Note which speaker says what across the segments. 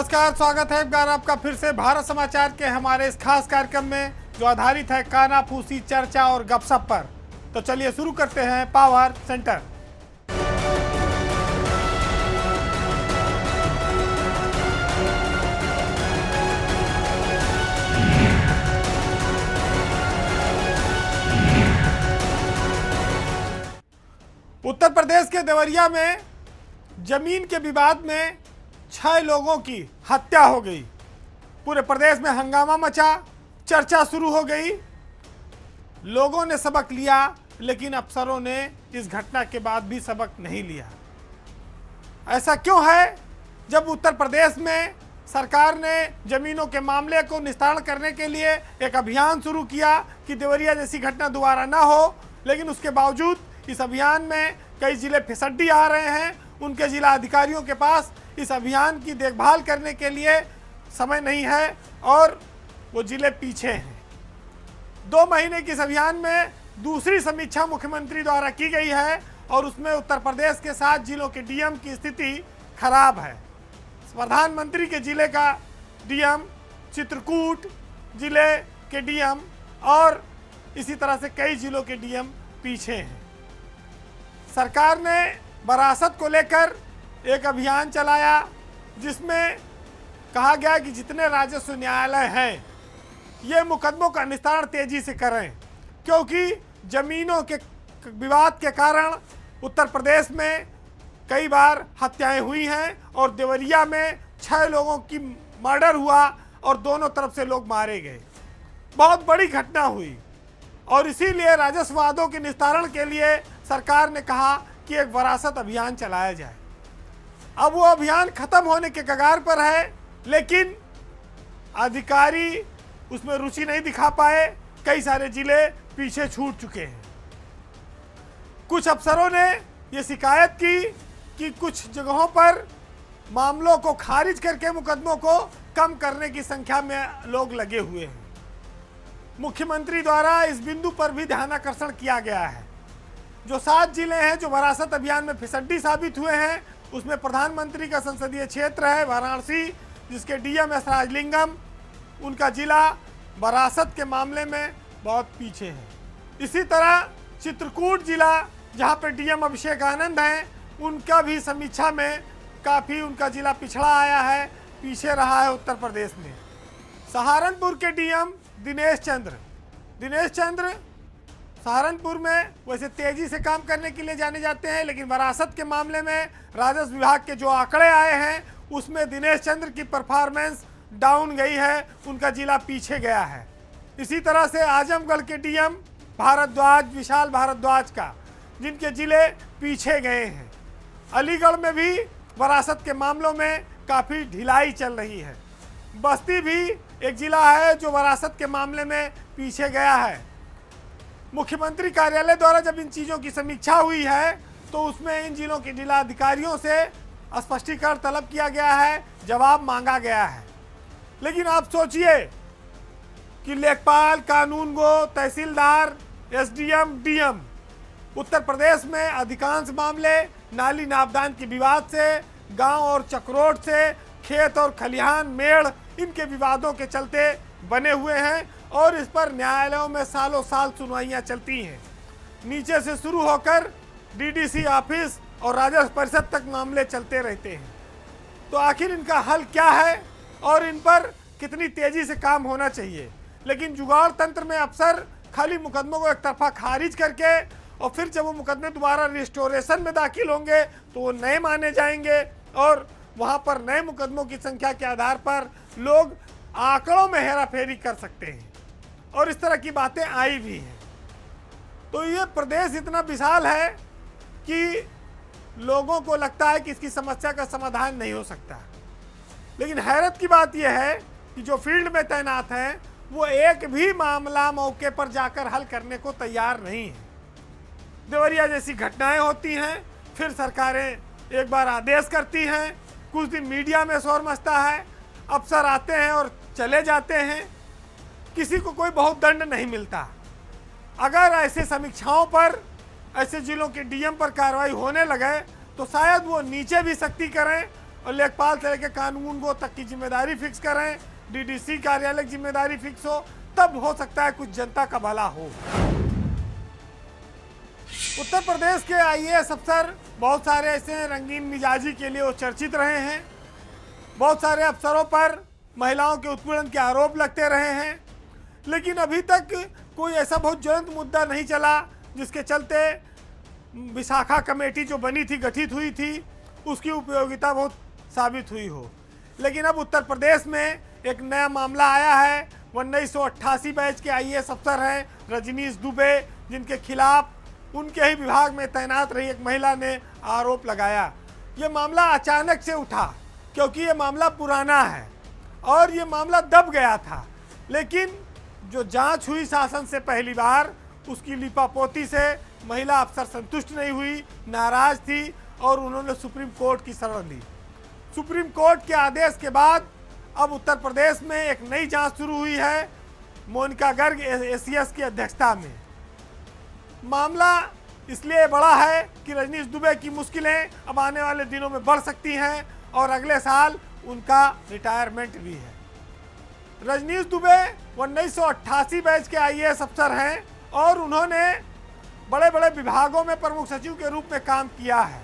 Speaker 1: नमस्कार, स्वागत है एक बार आपका फिर से भारत समाचार के हमारे इस खास कार्यक्रम में जो आधारित है कानाफूसी चर्चा और गपशप पर। तो चलिए शुरू करते हैं पावर सेंटर। उत्तर प्रदेश के देवरिया में जमीन के विवाद में 6 लोगों की हत्या हो गई। पूरे प्रदेश में हंगामा मचा, चर्चा शुरू हो गई। लोगों ने सबक लिया, लेकिन अफसरों ने इस घटना के बाद भी सबक नहीं लिया। ऐसा क्यों है? जब उत्तर प्रदेश में सरकार ने जमीनों के मामले को निस्तारण करने के लिए एक अभियान शुरू किया कि देवरिया जैसी घटना दोबारा ना हो, लेकिन उसके बावजूद इस अभियान में कई जिले फिसड्डी आ रहे हैं। उनके जिला अधिकारियों के पास इस अभियान की देखभाल करने के लिए समय नहीं है और वो जिले पीछे हैं। 2 महीने के इस अभियान में दूसरी समीक्षा मुख्यमंत्री द्वारा की गई है और उसमें उत्तर प्रदेश के 7 जिलों के डीएम की स्थिति खराब है। प्रधानमंत्री के जिले का डीएम, चित्रकूट जिले के डीएम और इसी तरह से कई जिलों के डीएम पीछे हैं। सरकार ने वरासत को लेकर एक अभियान चलाया जिसमें कहा गया कि जितने राजस्व न्यायालय हैं ये मुकदमों का निस्तारण तेजी से करें, क्योंकि जमीनों के विवाद के कारण उत्तर प्रदेश में कई बार हत्याएं हुई हैं और देवरिया में 6 लोगों की मर्डर हुआ और दोनों तरफ से लोग मारे गए। बहुत बड़ी घटना हुई और इसीलिए राजस्व वादों के निस्तारण के लिए सरकार ने कहा कि एक वरासत अभियान चलाया जाए। अब वो अभियान खत्म होने के कगार पर है, लेकिन अधिकारी उसमें रुचि नहीं दिखा पाए। कई सारे जिले पीछे छूट चुके हैं। कुछ अफसरों ने ये शिकायत की कि कुछ जगहों पर मामलों को खारिज करके मुकदमों को कम करने की संख्या में लोग लगे हुए हैं। मुख्यमंत्री द्वारा इस बिंदु पर भी ध्यानाकर्षण किया गया है। जो 7 जिले हैं जो वरासत अभियान में फिसड्डी साबित हुए हैं, उसमें प्रधानमंत्री का संसदीय क्षेत्र है वाराणसी, जिसके डीएम एस राजलिंगम, उनका जिला वरासत के मामले में बहुत पीछे है। इसी तरह चित्रकूट जिला, जहां पर डीएम अभिषेक आनंद हैं, उनका भी समीक्षा में काफ़ी उनका जिला पिछड़ा आया है, पीछे रहा है उत्तर प्रदेश में। सहारनपुर के डीएम दिनेश चंद्र सहारनपुर में वैसे तेजी से काम करने के लिए जाने जाते हैं, लेकिन वरासत के मामले में राजस्व विभाग के जो आंकड़े आए हैं उसमें दिनेश चंद्र की परफॉर्मेंस डाउन गई है, उनका जिला पीछे गया है। इसी तरह से आजमगढ़ के डीएम विशाल भारद्वाज का, जिनके जिले पीछे गए हैं। अलीगढ़ में भी वरासत के मामलों में काफ़ी ढिलाई चल रही है। बस्ती भी एक जिला है जो वरासत के मामले में पीछे गया है। मुख्यमंत्री कार्यालय द्वारा जब इन चीज़ों की समीक्षा हुई है तो उसमें इन जिलों के जिला अधिकारियों से स्पष्टीकरण तलब किया गया है, जवाब मांगा गया है। लेकिन आप सोचिए कि लेखपाल, कानूनगो, तहसीलदार, एसडीएम, डीएम, उत्तर प्रदेश में अधिकांश मामले नाली नापदान के विवाद से, गांव और चक्रोट से, खेत और खलिहान मेड़, इनके विवादों के चलते बने हुए हैं और इस पर न्यायालयों में सालों साल सुनवाइयाँ चलती हैं। नीचे से शुरू होकर डीडीसी ऑफिस और राजस्व परिषद तक मामले चलते रहते हैं। तो आखिर इनका हल क्या है और इन पर कितनी तेजी से काम होना चाहिए? लेकिन जुगाड़ तंत्र में अफसर खाली मुकदमों को एक तरफा खारिज करके और फिर जब वो मुकदमे दोबारा रिस्टोरेशन में दाखिल होंगे तो वो नए माने जाएंगे और वहाँ पर नए मुकदमों की संख्या के आधार पर लोग आंकड़ों में हेराफेरी कर सकते हैं और इस तरह की बातें आई भी हैं। तो ये प्रदेश इतना विशाल है कि लोगों को लगता है कि इसकी समस्या का समाधान नहीं हो सकता। लेकिन हैरत की बात यह है कि जो फील्ड में तैनात हैं वो एक भी मामला मौके पर जाकर हल करने को तैयार नहीं है। देवरिया जैसी घटनाएं होती हैं, फिर सरकारें एक बार आदेश करती हैं, कुछ दिन मीडिया में शोर मचता है, अफसर आते हैं और चले जाते हैं, किसी को कोई बहुत दंड नहीं मिलता। अगर ऐसे समीक्षाओं पर, ऐसे जिलों के डीएम पर कार्रवाई होने लगे तो शायद वो नीचे भी सख्ती करें और लेखपाल से लेकर कानूनगो तक की जिम्मेदारी फिक्स करें, डीडीसी कार्यालय की जिम्मेदारी फिक्स हो, तब हो सकता है कुछ जनता का भला हो। उत्तर प्रदेश के आईएएस अफसर बहुत सारे ऐसे हैं रंगीन मिजाजी के लिए वो चर्चित रहे हैं। बहुत सारे अफसरों पर महिलाओं के उत्पीड़न के आरोप लगते रहे हैं, लेकिन अभी तक कोई ऐसा बहुत ज्वलंत मुद्दा नहीं चला जिसके चलते विशाखा कमेटी जो बनी थी, गठित हुई थी, उसकी उपयोगिता बहुत साबित हुई हो। लेकिन अब उत्तर प्रदेश में एक नया मामला आया है। 1988 बैच के आईएएस अफसर हैं रजनीश दुबे, जिनके खिलाफ उनके ही विभाग में तैनात रही एक महिला ने आरोप लगाया। ये मामला अचानक से उठा क्योंकि ये मामला पुराना है और ये मामला दब गया था, लेकिन जो जांच हुई शासन से पहली बार, उसकी लीपापोती से महिला अफसर संतुष्ट नहीं हुई, नाराज थी और उन्होंने सुप्रीम कोर्ट की शरण ली। सुप्रीम कोर्ट के आदेश के बाद अब उत्तर प्रदेश में एक नई जांच शुरू हुई है मोनिका गर्ग एसीएस की अध्यक्षता में। मामला इसलिए बड़ा है कि रजनीश दुबे की मुश्किलें अब आने वाले दिनों में बढ़ सकती हैं और अगले साल उनका रिटायरमेंट भी है। रजनीश दुबे 1988 बैच के आईएएस अफसर हैं और उन्होंने बड़े बड़े विभागों में प्रमुख सचिव के रूप में काम किया है।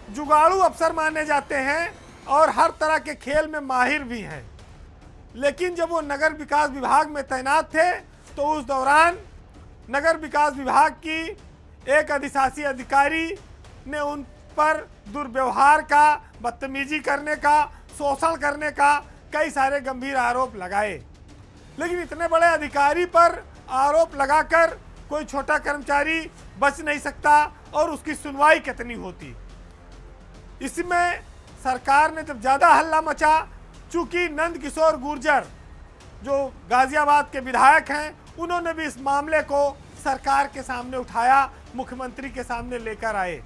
Speaker 1: जुगाड़ू अफसर माने जाते हैं और हर तरह के खेल में माहिर भी हैं। लेकिन जब वो नगर विकास विभाग में तैनात थे तो उस दौरान नगर विकास विभाग की एक अधिशासी अधिकारी ने उन पर दुर्व्यवहार का, बदतमीजी करने का, शोषण करने का कई सारे गंभीर आरोप लगाए। लेकिन इतने बड़े अधिकारी पर आरोप लगाकर कोई छोटा कर्मचारी बच नहीं सकता और उसकी सुनवाई कितनी होती। इसमें सरकार ने जब ज़्यादा हल्ला मचा, चूंकि नंद किशोर गुर्जर जो गाजियाबाद के विधायक हैं, उन्होंने भी इस मामले को सरकार के सामने उठाया, मुख्यमंत्री के सामने लेकर आए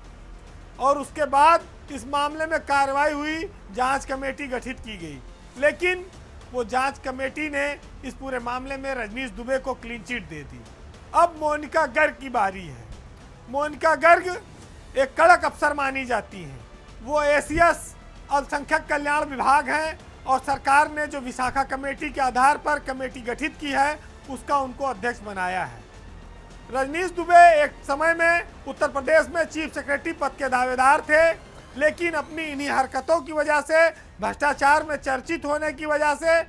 Speaker 1: और उसके बाद इस मामले में कार्रवाई हुई, जांच कमेटी गठित की गई। लेकिन वो जांच कमेटी ने इस पूरे मामले में रजनीश दुबे को क्लीन चिट दे दी। अब मोनिका गर्ग की बारी है। मोनिका गर्ग एक कड़क अफसर मानी जाती हैं। वो एसीएस अल्पसंख्यक कल्याण विभाग हैं और सरकार ने जो विशाखा कमेटी के आधार पर कमेटी गठित की है, उसका उनको अध्यक्ष बनाया है। रजनीश दुबे एक समय में उत्तर प्रदेश में चीफ सेक्रेटरी पद के दावेदार थे, लेकिन अपनी इन्हीं हरकतों की वजह से, भ्रष्टाचार में चर्चित होने की वजह से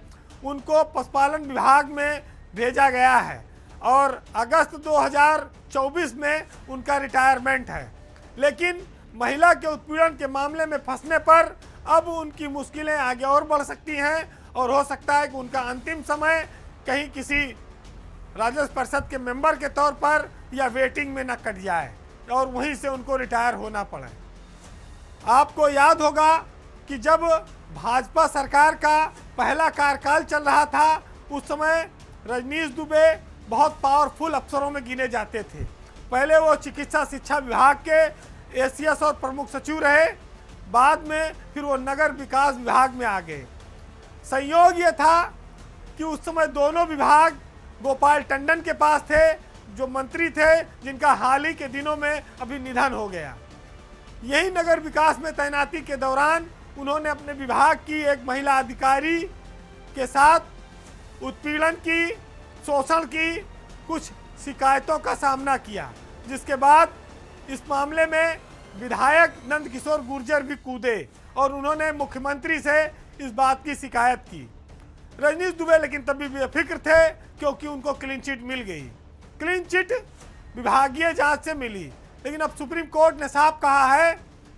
Speaker 1: उनको पशुपालन विभाग में भेजा गया है और अगस्त 2024 में उनका रिटायरमेंट है। लेकिन महिला के उत्पीड़न के मामले में फंसने पर अब उनकी मुश्किलें आगे और बढ़ सकती हैं और हो सकता है कि उनका अंतिम समय कहीं किसी राजस्व परिषद के मेंबर के तौर पर या वेटिंग में न कट जाए और वहीं से उनको रिटायर होना पड़े। आपको याद होगा कि जब भाजपा सरकार का पहला कार्यकाल चल रहा था, उस समय रजनीश दुबे बहुत पावरफुल अफसरों में गिने जाते थे। पहले वो चिकित्सा शिक्षा विभाग के एसीएस और प्रमुख सचिव रहे, बाद में फिर वो नगर विकास विभाग में आ गए। संयोग ये था कि उस समय दोनों विभाग गोपाल टंडन के पास थे, जो मंत्री थे, जिनका हाल ही के दिनों में अभी निधन हो गया। यही नगर विकास में तैनाती के दौरान उन्होंने अपने विभाग की एक महिला अधिकारी के साथ उत्पीड़न की, शोषण की कुछ शिकायतों का सामना किया, जिसके बाद इस मामले में विधायक नंद किशोर गुर्जर भी कूदे और उन्होंने मुख्यमंत्री से इस बात की शिकायत की। रजनीश दुबे लेकिन तब भी बेफिक्र थे क्योंकि उनको क्लीन चिट मिल गई। क्लीन चिट विभागीय जांच से मिली, लेकिन अब सुप्रीम कोर्ट ने साफ कहा है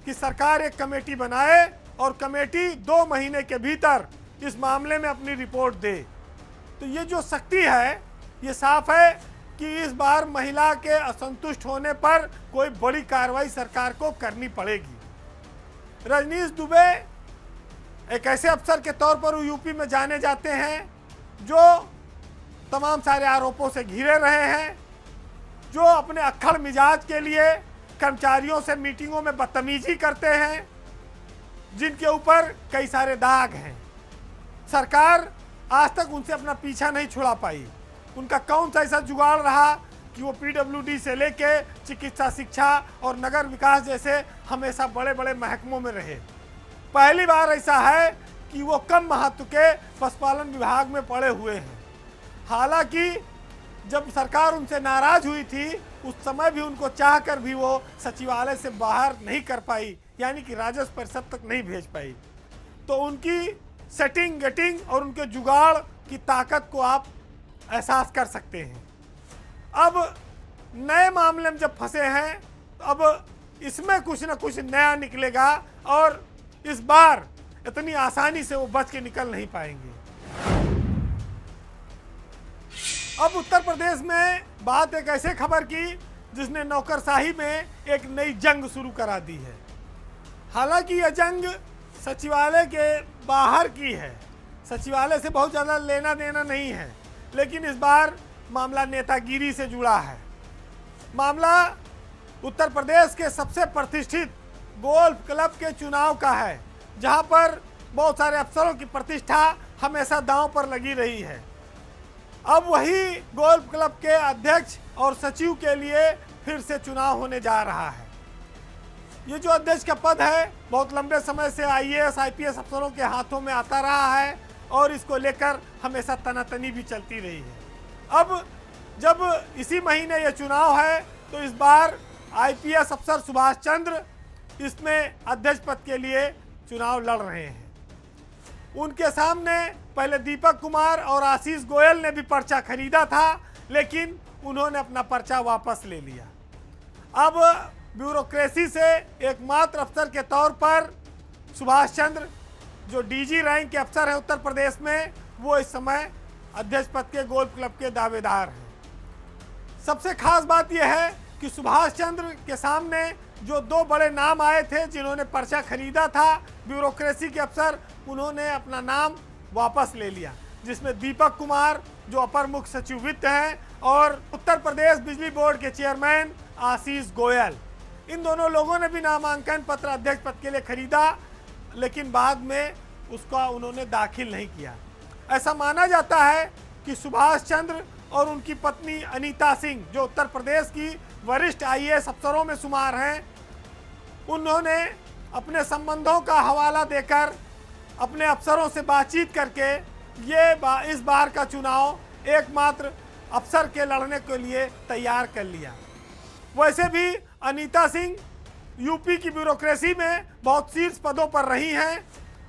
Speaker 1: कि सरकार एक कमेटी बनाए और कमेटी 2 महीने के भीतर इस मामले में अपनी रिपोर्ट दे। तो ये जो सख्ती है, ये साफ है कि इस बार महिला के असंतुष्ट होने पर कोई बड़ी कार्रवाई सरकार को करनी पड़ेगी। रजनीश दुबे एक ऐसे अफसर के तौर पर यूपी में जाने जाते हैं जो तमाम सारे आरोपों से घिरे रहे हैं, जो अपने अक्खड़ मिजाज के लिए कर्मचारियों से मीटिंगों में बदतमीजी करते हैं, जिनके ऊपर कई सारे दाग हैं। सरकार आज तक उनसे अपना पीछा नहीं छुड़ा पाई। उनका कौन सा ऐसा जुगाड़ रहा कि वो पीडब्ल्यूडी से लेके चिकित्सा शिक्षा और नगर विकास जैसे हमेशा बड़े बड़े महकमों में रहे। पहली बार ऐसा है कि वो कम महत्व के पशुपालन विभाग में पड़े हुए हैं। हालांकि जब सरकार उनसे नाराज हुई थी उस समय भी उनको चाहकर भी वो सचिवालय से बाहर नहीं कर पाई, यानी कि राजस्व परिषद तक नहीं भेज पाई। तो उनकी सेटिंग गेटिंग और उनके जुगाड़ की ताकत को आप एहसास कर सकते हैं। अब नए मामले में जब फंसे हैं तो अब इसमें कुछ ना कुछ नया निकलेगा और इस बार इतनी आसानी से वो बच के निकल नहीं पाएंगे। अब उत्तर प्रदेश में बात एक ऐसे खबर की जिसने नौकरशाही में एक नई जंग शुरू करा दी है। हालांकि यह जंग सचिवालय के बाहर की है, सचिवालय से बहुत ज़्यादा लेना देना नहीं है, लेकिन इस बार मामला नेतागिरी से जुड़ा है। मामला उत्तर प्रदेश के सबसे प्रतिष्ठित गोल्फ क्लब के चुनाव का है, जहां पर बहुत सारे अफसरों की प्रतिष्ठा हमेशा दांव पर लगी रही है। अब वही गोल्फ क्लब के अध्यक्ष और सचिव के लिए फिर से चुनाव होने जा रहा है। ये जो अध्यक्ष का पद है बहुत लंबे समय से आईएएस आईपीएस अफसरों के हाथों में आता रहा है और इसको लेकर हमेशा तनातनी भी चलती रही है। अब जब इसी महीने ये चुनाव है तो इस बार आईपीएस अफसर सुभाष चंद्र इसमें अध्यक्ष पद के लिए चुनाव लड़ रहे हैं। उनके सामने पहले दीपक कुमार और आशीष गोयल ने भी पर्चा खरीदा था, लेकिन उन्होंने अपना पर्चा वापस ले लिया। अब ब्यूरोक्रेसी से एकमात्र अफसर के तौर पर सुभाष चंद्र, जो डीजी रैंक के अफसर हैं उत्तर प्रदेश में, वो इस समय अध्यक्ष पद के गोल्फ क्लब के दावेदार हैं। सबसे खास बात यह है कि सुभाष चंद्र के सामने जो दो बड़े नाम आए थे जिन्होंने पर्चा खरीदा था ब्यूरोक्रेसी के अफसर, उन्होंने अपना नाम वापस ले लिया, जिसमें दीपक कुमार जो अपर मुख्य सचिव वित्त हैं और उत्तर प्रदेश बिजली बोर्ड के चेयरमैन आशीष गोयल, इन दोनों लोगों ने भी नामांकन पत्र अध्यक्ष पद के लिए खरीदा, लेकिन बाद में उसका उन्होंने दाखिल नहीं किया। ऐसा माना जाता है कि सुभाष चंद्र और उनकी पत्नी अनीता सिंह, जो उत्तर प्रदेश की वरिष्ठ आईएएस अफसरों में शुमार हैं, उन्होंने अपने संबंधों का हवाला देकर अपने अफसरों से बातचीत करके इस बार का चुनाव एकमात्र अफसर के लड़ने के लिए तैयार कर लिया। वैसे भी अनीता सिंह यूपी की ब्यूरोक्रेसी में बहुत शीर्ष पदों पर रही हैं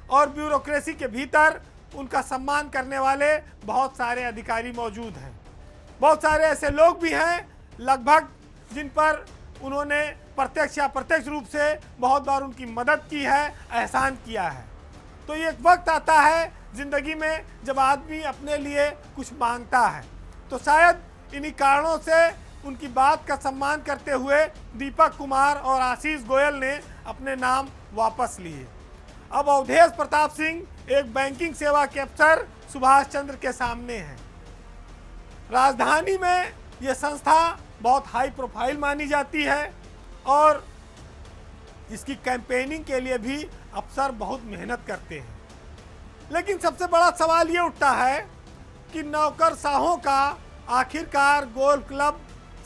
Speaker 1: और ब्यूरोक्रेसी के भीतर उनका सम्मान करने वाले बहुत सारे अधिकारी मौजूद हैं। बहुत सारे ऐसे लोग भी हैं लगभग जिन पर उन्होंने प्रत्यक्ष या अप्रत्यक्ष रूप से बहुत बार उनकी मदद की है, एहसान किया है। तो ये एक वक्त आता है ज़िंदगी में जब आदमी अपने लिए कुछ मांगता है, तो शायद इन्हीं कारणों से उनकी बात का सम्मान करते हुए दीपक कुमार और आशीष गोयल ने अपने नाम वापस लिए। अब अवधेश प्रताप सिंह एक बैंकिंग सेवा के अफसर सुभाष चंद्र के सामने हैं। राजधानी में ये संस्था बहुत हाई प्रोफाइल मानी जाती है और इसकी कैंपेनिंग के लिए भी अफसर बहुत मेहनत करते हैं। लेकिन सबसे बड़ा सवाल ये उठता है कि नौकरशाहों का आखिरकार गोल्फ क्लब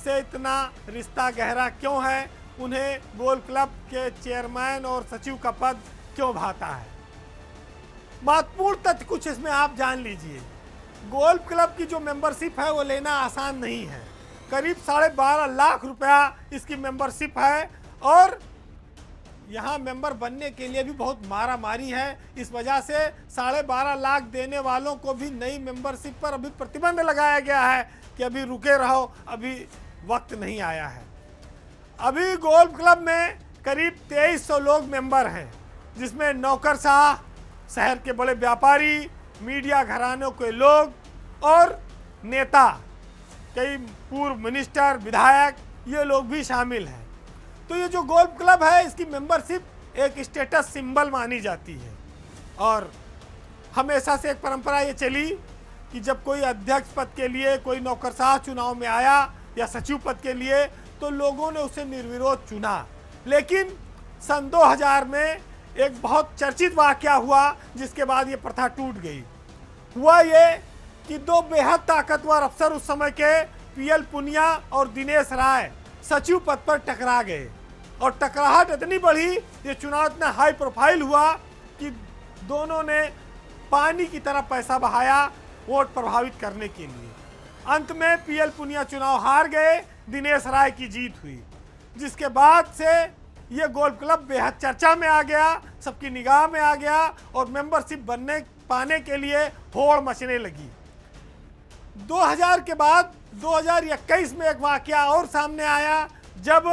Speaker 1: से इतना रिश्ता गहरा क्यों है, उन्हें गोल्फ क्लब के चेयरमैन और सचिव का पद क्यों भाता है। महत्वपूर्ण तथ्य कुछ इसमें आप जान लीजिए। गोल्फ क्लब की जो मेंबरशिप है वो लेना आसान नहीं है। करीब 12.5 लाख रुपया इसकी मेंबरशिप है और यहाँ मेंबर बनने के लिए भी बहुत मारा मारी है। इस वजह से 12.5 लाख देने वालों को भी नई मेंबरशिप पर अभी प्रतिबंध लगाया गया है कि अभी रुके रहो, अभी वक्त नहीं आया है। अभी गोल्फ क्लब में करीब 2300 लोग मेंबर हैं, जिसमें नौकरशाह, शहर के बड़े व्यापारी, मीडिया घरानों के लोग और नेता, कई पूर्व मिनिस्टर, विधायक, ये लोग भी शामिल हैं। तो ये जो गोल्फ क्लब है इसकी मेंबरशिप एक स्टेटस सिंबल मानी जाती है और हमेशा से एक परंपरा ये चली कि जब कोई अध्यक्ष पद के लिए कोई नौकरशाह चुनाव में आया या सचिव पद के लिए तो लोगों ने उसे निर्विरोध चुना। लेकिन सन 2000 में एक बहुत चर्चित वाकया हुआ जिसके बाद ये प्रथा टूट गई। हुआ ये कि दो बेहद ताकतवर अफसर उस समय के पीएल पुनिया और दिनेश राय सचिव पद पर टकरा गए और टकराहट इतनी बढ़ी, ये चुनाव इतना हाई प्रोफाइल हुआ कि दोनों ने पानी की तरह पैसा बहाया वोट प्रभावित करने के लिए। अंत में पीएल पुनिया चुनाव हार गए, दिनेश राय की जीत हुई, जिसके बाद से ये गोल्फ क्लब बेहद चर्चा में आ गया, सबकी निगाह में आ गया और मेंबरशिप पाने के लिए होड़ मचने लगी। 2000 के बाद 2021 में एक वाकया और सामने आया, जब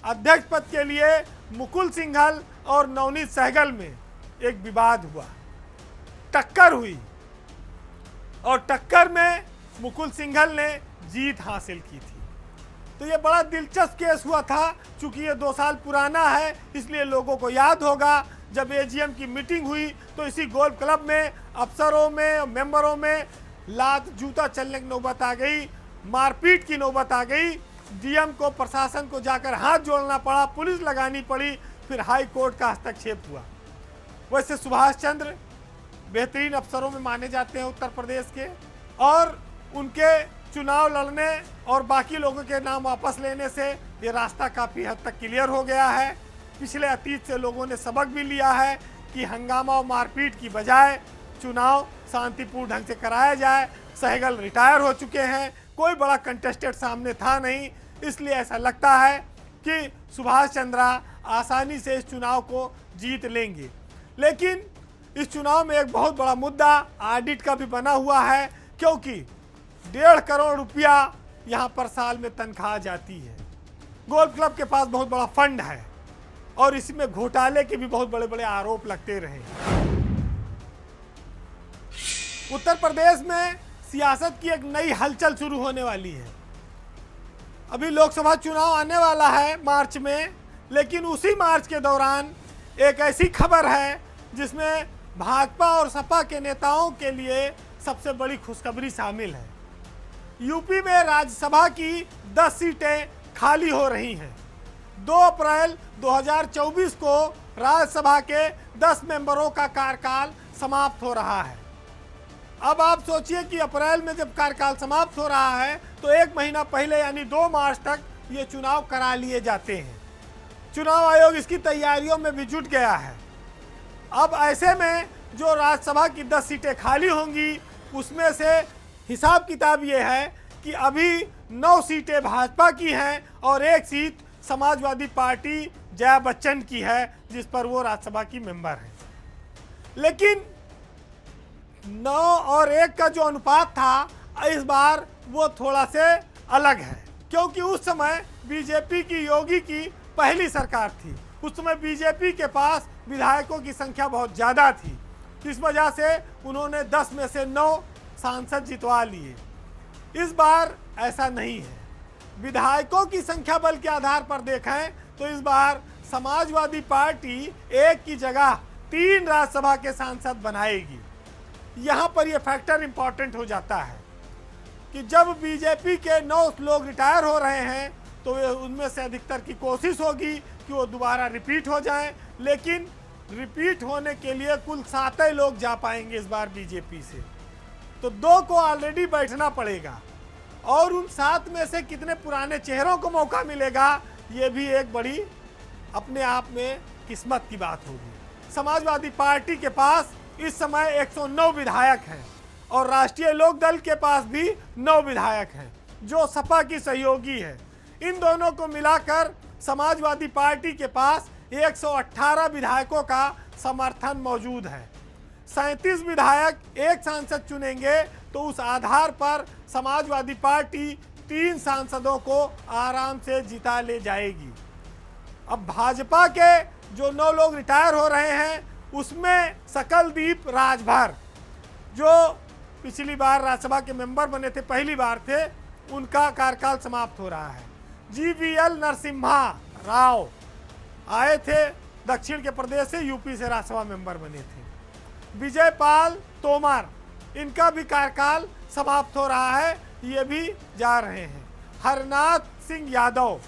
Speaker 1: अध्यक्ष पद के लिए मुकुल सिंघल और नवनीत सहगल में एक विवाद हुआ, टक्कर हुई और टक्कर में मुकुल सिंघल ने जीत हासिल की थी। तो ये बड़ा दिलचस्प केस हुआ था। चूंकि ये 2 साल पुराना है, इसलिए लोगों को याद होगा जब एजीएम की मीटिंग हुई तो इसी गोल्फ क्लब में अफसरों में, मेंबरों में लात जूता चलने की नौबत आ गई, मारपीट की नौबत आ गई। डीएम को, प्रशासन को जाकर हाथ जोड़ना पड़ा, पुलिस लगानी पड़ी, फिर हाई कोर्ट का हस्तक्षेप हुआ। वैसे सुभाष चंद्र बेहतरीन अफसरों में माने जाते हैं उत्तर प्रदेश के, और उनके चुनाव लड़ने और बाकी लोगों के नाम वापस लेने से ये रास्ता काफ़ी हद तक क्लियर हो गया है। पिछले अतीत से लोगों ने सबक भी लिया है कि हंगामा और मारपीट की बजाय चुनाव शांतिपूर्ण ढंग से कराया जाए। सहगल रिटायर हो चुके हैं, कोई बड़ा कंटेस्टेड सामने था नहीं, इसलिए ऐसा लगता है कि सुभाष चंद्रा आसानी से इस चुनाव को जीत लेंगे। लेकिन इस चुनाव में एक बहुत बड़ा मुद्दा ऑडिट का भी बना हुआ है, क्योंकि 1.5 करोड़ रुपया यहाँ पर साल में तनख्वाह जाती है। गोल्फ क्लब के पास बहुत बड़ा फंड है और इसमें घोटाले के भी बहुत बड़े बड़े आरोप लगते रहे। उत्तर प्रदेश में सियासत की एक नई हलचल शुरू होने वाली है। अभी लोकसभा चुनाव आने वाला है मार्च में, लेकिन उसी मार्च के दौरान एक ऐसी खबर है जिसमें भाजपा और सपा के नेताओं के लिए सबसे बड़ी खुशखबरी शामिल है। यूपी में राज्यसभा की 10 सीटें खाली हो रही हैं। 2 अप्रैल 2024 को राज्यसभा के 10 मेंबरों का कार्यकाल समाप्त हो रहा है। अब आप सोचिए कि अप्रैल में जब कार्यकाल समाप्त हो रहा है तो 1 महीना पहले यानी 2 मार्च तक ये चुनाव करा लिए जाते हैं। चुनाव आयोग इसकी तैयारियों में भी जुट गया है। अब ऐसे में जो राज्यसभा की 10 सीटें खाली होंगी, उसमें से हिसाब किताब ये है कि अभी 9 सीटें भाजपा की हैं और 1 सीट समाजवादी पार्टी जया बच्चन की है, जिस पर वो राज्यसभा की मेंबर है। लेकिन 9 और 1 का जो अनुपात था, इस बार वो थोड़ा से अलग है, क्योंकि उस समय बीजेपी की, योगी की पहली सरकार थी। उस समय बीजेपी के पास विधायकों की संख्या बहुत ज़्यादा थी, इस वजह से उन्होंने 10 में से 9 सांसद जितवा लिए। इस बार ऐसा नहीं है। विधायकों की संख्या बल के आधार पर देखें तो इस बार समाजवादी पार्टी 1 की जगह 3 राज्यसभा के सांसद बनाएगी। यहाँ पर यह फैक्टर इंपॉर्टेंट हो जाता है कि जब बीजेपी के 9 लोग रिटायर हो रहे हैं तो उनमें से अधिकतर की कोशिश होगी कि वो दोबारा रिपीट हो जाएं, लेकिन रिपीट होने के लिए कुल 7 लोग जा पाएंगे इस बार बीजेपी से। तो 2 को ऑलरेडी बैठना पड़ेगा और उन 7 में से कितने पुराने चेहरों को मौका मिलेगा, ये भी एक बड़ी अपने आप में किस्मत की बात होगी। समाजवादी पार्टी के पास इस समय 109 विधायक हैं और राष्ट्रीय लोक दल के पास भी 9 विधायक हैं जो सपा की सहयोगी है। इन दोनों को मिलाकर समाजवादी पार्टी के पास 118 विधायकों का समर्थन मौजूद है। 37 विधायक एक सांसद चुनेंगे तो उस आधार पर समाजवादी पार्टी 3 सांसदों को आराम से जिता ले जाएगी। अब भाजपा के जो 9 लोग रिटायर हो रहे हैं उसमें सकलदीप राजभर, जो पिछली बार राज्यसभा के मेंबर बने थे, पहली बार थे, उनका कार्यकाल समाप्त हो रहा है। जीवीएल नरसिम्हा राव आए थे दक्षिण के प्रदेश से, यूपी से राज्यसभा मेंबर बने थे। विजय पाल तोमर, इनका भी कार्यकाल समाप्त हो रहा है, ये भी जा रहे हैं। हरनाथ सिंह यादव,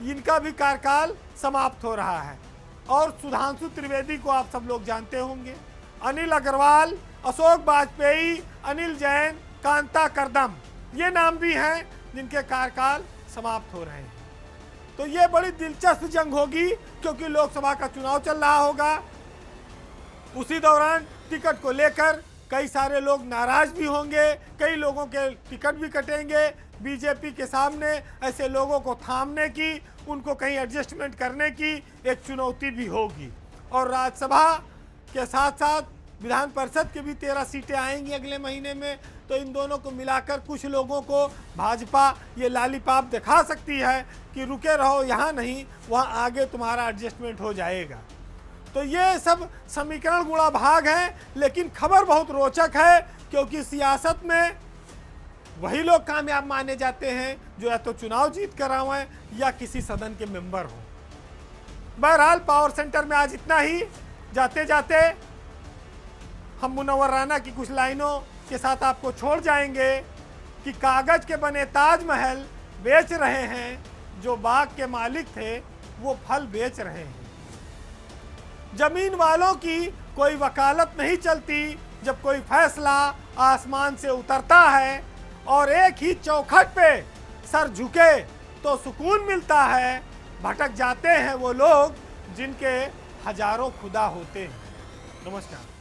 Speaker 1: इनका भी कार्यकाल समाप्त हो रहा है। और सुधांशु त्रिवेदी को आप सब लोग जानते होंगे। अनिल अग्रवाल, अशोक वाजपेयी, अनिल जैन, कांता करदम, ये नाम भी हैं जिनके कार्यकाल समाप्त हो रहे हैं। तो ये बड़ी दिलचस्प जंग होगी, क्योंकि लोकसभा का चुनाव चल रहा होगा। उसी दौरान टिकट को लेकर कई सारे लोग नाराज भी होंगे, कई लोगों के टिकट भी कटेंगे। बीजेपी के सामने ऐसे लोगों को थामने की, उनको कहीं एडजस्टमेंट करने की एक चुनौती भी होगी। और राज्यसभा के साथ साथ विधान परिषद के भी 13 सीटें आएंगी अगले महीने में। तो इन दोनों को मिलाकर कुछ लोगों को भाजपा ये लालीपाप दिखा सकती है कि रुके रहो, यहाँ नहीं वहाँ आगे तुम्हारा एडजस्टमेंट हो जाएगा। तो ये सब समीकरण गुणा भाग हैं, लेकिन खबर बहुत रोचक है, क्योंकि सियासत में वही लोग कामयाब माने जाते हैं जो या तो चुनाव जीत कर आए या किसी सदन के मेंबर हो। बहरहाल पावर सेंटर में आज इतना ही। जाते जाते हम मुनव्वर राना की कुछ लाइनों के साथ आपको छोड़ जाएंगे कि कागज के बने ताजमहल बेच रहे हैं, जो बाग के मालिक थे वो फल बेच रहे हैं। जमीन वालों की कोई वकालत नहीं चलती जब कोई फैसला आसमान से उतरता है और एक ही चौखट पे सर झुके तो सुकून मिलता है। भटक जाते हैं वो लोग जिनके हजारों खुदा होते हैं। नमस्कार।